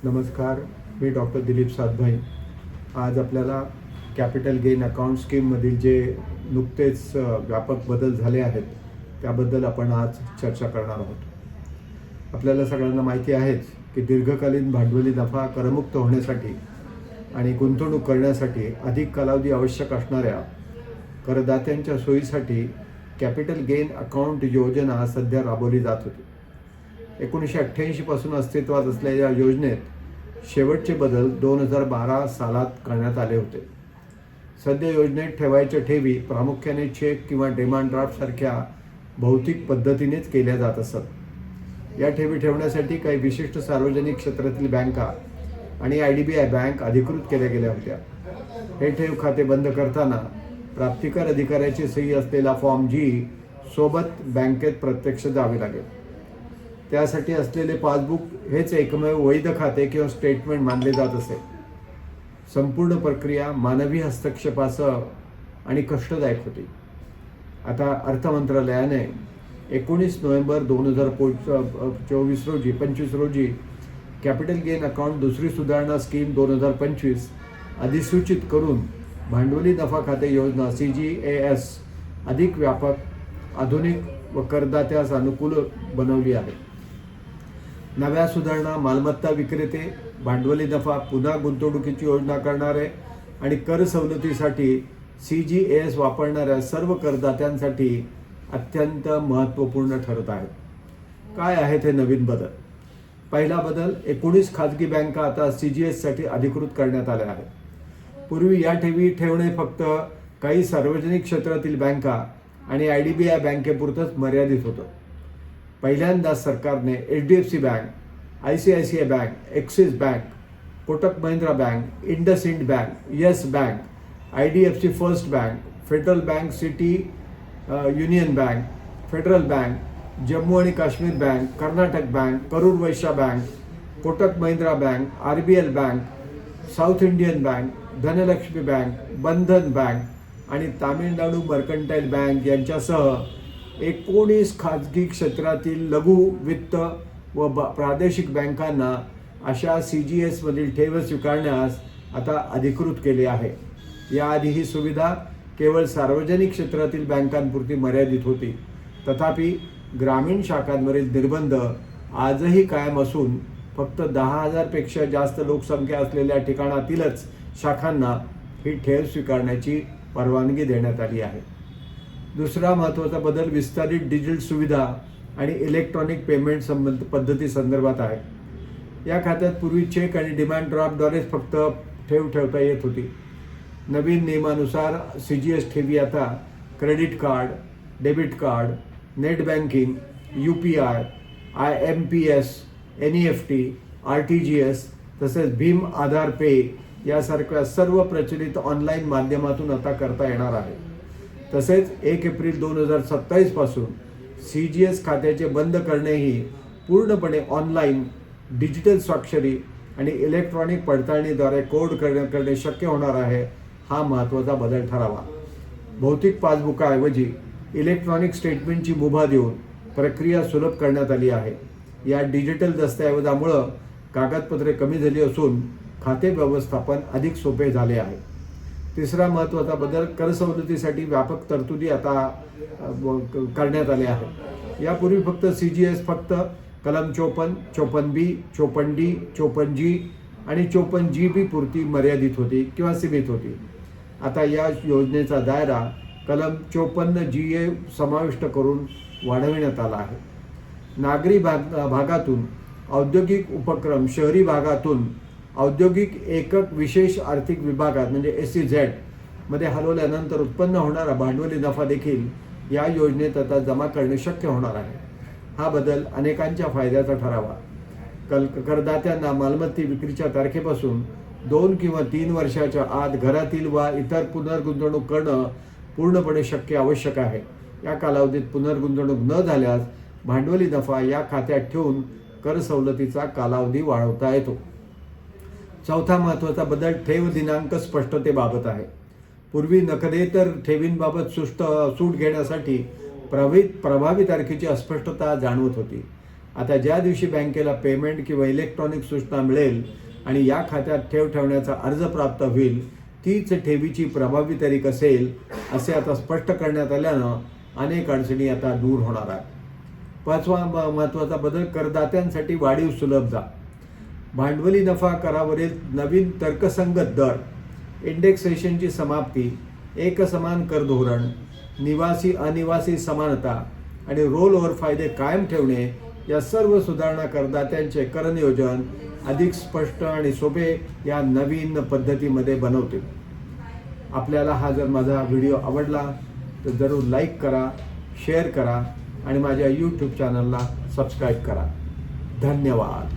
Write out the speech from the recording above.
नमस्कार, मी डॉक्टर दिलीप सातभाई. आज आपल्याला कॅपिटल गेन अकाउंट स्कीममधील जे नुकतेच व्यापक बदल झाले आहेत त्याबद्दल आपण आज चर्चा करणार आहोत. आपल्याला सगळ्यांना माहिती आहेच की दीर्घकालीन भांडवली नफा करमुक्त होण्यासाठी आणि गुंतवणूक करण्यासाठी अधिक कालावधी आवश्यक असणाऱ्या करदात्यांच्या सोयीसाठी कॅपिटल गेन अकाउंट योजना सध्या राबवली जात होती. 1988 पासून अस्तित्वात असलेल्या योजनेत शेवटचे बदल 2012 सालात करण्यात आले होते. सध्या योजनेत ठेवायच्या ठेवी प्रामुख्याने चेक किंवा डिमांड ड्राफ्ट सारख्या भौतिक पद्धतीनेच केल्या जात असत. या ठेवी ठेवण्यासाठी काही विशिष्ट सार्वजनिक क्षेत्रातील बँका आणि IDBI बँक अधिकृत केल्या गेल्या होत्या. हे ठेव खाते बंद करताना प्राप्तिकर अधिकाऱ्याची सही असलेला फॉर्म G सोबत बँकेत प्रत्यक्ष जावे लागेल. त्यासाठी असलेले पासबुक हेच एकमेव वैध खाते किंवा स्टेटमेंट मानले जात असे. संपूर्ण प्रक्रिया मानवी हस्तक्षेपासह आणि कष्टदायक होती. आता अर्थ मंत्रालयाने 19 नोव्हेंबर 2025 रोजी कॅपिटल गेन अकाउंट दुसरी सुधारणा स्कीम 2025 अधिसूचित करून भांडवली नफा खाते योजना CGAS अधिक व्यापक, आधुनिक व करदात्यास अनुकूल बनवली आहे. नव्या सुधारणा मालमत्ता विक्रेते, भांडवली नफा पुन्हा गुंतवणुकीची योजना करणारे आणि कर सवलतीसाठी CGAS वापरणाऱ्या सर्व करदात्यांसाठी अत्यंत महत्त्वपूर्ण ठरत आहेत. काय आहेत हे नवीन बदल? पहिला बदल, 19 खाजगी बँका आता CGAS साठी अधिकृत करण्यात आल्या आहेत. पूर्वी या ठेवी ठेवणे फक्त काही सार्वजनिक क्षेत्रातील बँका आणि IDBI बँकेपुरतंच मर्यादित होतं. पहिल्यांदा सरकारने HDFC Bank, ICICI Bank, Axis Bank, Kotak Mahindra Bank, IndusInd Bank, Yes Bank, IDFC First Bank, Federal Bank, City Union Bank, Federal Bank, Jammu आणि Kashmir Bank, Karnataka Bank, Karur Vysya Bank, Kotak Mahindra Bank, RBL Bank, South Indian Bank, Dhanlaxmi Bank, Bandhan Bank आणि Tamil Nadu mercantile bank यांच्यासह 19 खाजगी क्षेत्रातील लघु वित्त व प्रादेशिक बँकांना अशा CGAS मधील ठेव स्वीकारण्यास आता अधिकृत केले आहे. याआधी ही सुविधा केवळ सार्वजनिक क्षेत्रातील बँकांपुरती मर्यादित होती. तथापि ग्रामीण शाखांवरील निर्बंध आजही कायम असून फक्त 10,000 पेक्षा जास्त लोकसंख्या असलेल्या ठिकाणातीलच शाखांना ही ठेव स्वीकारण्याची परवानगी देण्यात आली आहे. दुसरा महत्त्वाचा बदल विस्तारित डिजिटल सुविधा आणि इलेक्ट्रॉनिक पेमेंट पद्धती संदर्भात आहे. या खात्यात पूर्वी चेक आणि डिमांड ड्राफ्टद्वारेच फक्त ठेव ठेवता येत होती. नवीन नियमानुसार CGAS ठेवी आता credit card, debit card, net banking, UPI, IMPS, NEFT, RTGS तसेच भीम आधार पे यासारख्या सर्व प्रचलित ऑनलाईन माध्यमातून आता करता येणार आहे. तसेच 1 एप्रिल 2027 पासून CGAS खात्याचे बंद करणेही पूर्णपणे ऑनलाईन, डिजिटल स्वाक्षरी आणि इलेक्ट्रॉनिक पडताळणीद्वारे कोड करणे शक्य होणार आहे. हा महत्त्वाचा बदल ठरावा. भौतिक पासबुकाऐवजी इलेक्ट्रॉनिक स्टेटमेंटची मुभा देऊन प्रक्रिया सुलभ करण्यात आली आहे. या डिजिटल दस्तऐवजामुळं कागदपत्रे कमी झाली असून खाते व्यवस्थापन अधिक सोपे झाले आहे. तिसरा महत्त्वाचा बदल, कर सवलतीसाठी व्यापक तरतुदी आता करण्यात आल्या आहेत. यापूर्वी फक्त CGAS फक्त कलम 54, 54B, 54D, 54G आणि 54GB पुरती मर्यादित होती किंवा सीमित होती. आता या योजनेचा दायरा कलम 54GA समाविष्ट करून वाढविण्यात आला आहे. नागरी भागातून औद्योगिक उपक्रम, शहरी भागातून औद्योगिक एकक विशेष आर्थिक विभागात म्हणजे SEZ मध्ये हलवल्यानंतर उत्पन्न होणारा भांडवली नफा देखील या योजनेत आता जमा करणे शक्य होणार आहे. हा बदल अनेकांच्या फायद्याचा ठरावा. करदात्यांना मालमत्ता विक्रीच्या तारखेपासून 2 किंवा 3 वर्षाच्या आत घरातील वा इतर पुनर्गुंतवणूक करणं पूर्णपणे आवश्यक आहे. या कालावधीत पुनर्गुंतवणूक न झाल्यास भांडवली नफा या खात्यात ठेवून कर सवलतीचा कालावधी वाढवता येतो. चौथा महत्त्वाचा बदल ठेव दिनांक स्पष्टतेबाबत आहे. पूर्वी नकदेतर ठेवींबाबत सूट घेण्यासाठी प्रभावी तारखेची अस्पष्टता जाणवत होती. आता ज्या दिवशी बँकेला पेमेंट किंवा इलेक्ट्रॉनिक सूचना मिळेल आणि या खात्यात ठेव ठेवण्याचा अर्ज प्राप्त होईल, तीच ठेवीची प्रभावी तारीख असेल असे आता स्पष्ट करण्यात आल्यानं अनेक अडचणी आता दूर होणार आहेत. 5वा महत्त्वाचा बदल, करदात्यांसाठी वाढीव सुलभ जा. भांडवली नफा करावरील नवीन तर्कसंगत दर, इंडेक्सेशनची समाप्ती, एकसमान कर धोरण, निवासी अनिवासी समानता आणि रोल ओव्हर फायदे कायम ठेवणे या सर्व सुधारणा करदात्यांचे कर नियोजन अधिक स्पष्ट आणि सोपे या नवीन पद्धतीमध्ये बनवतील. आपल्याला हा जर माझा व्हिडिओ आवडला तर जरूर लाईक करा, शेअर करा आणि माझ्या यूट्यूब चॅनलला सबस्क्राईब करा. धन्यवाद.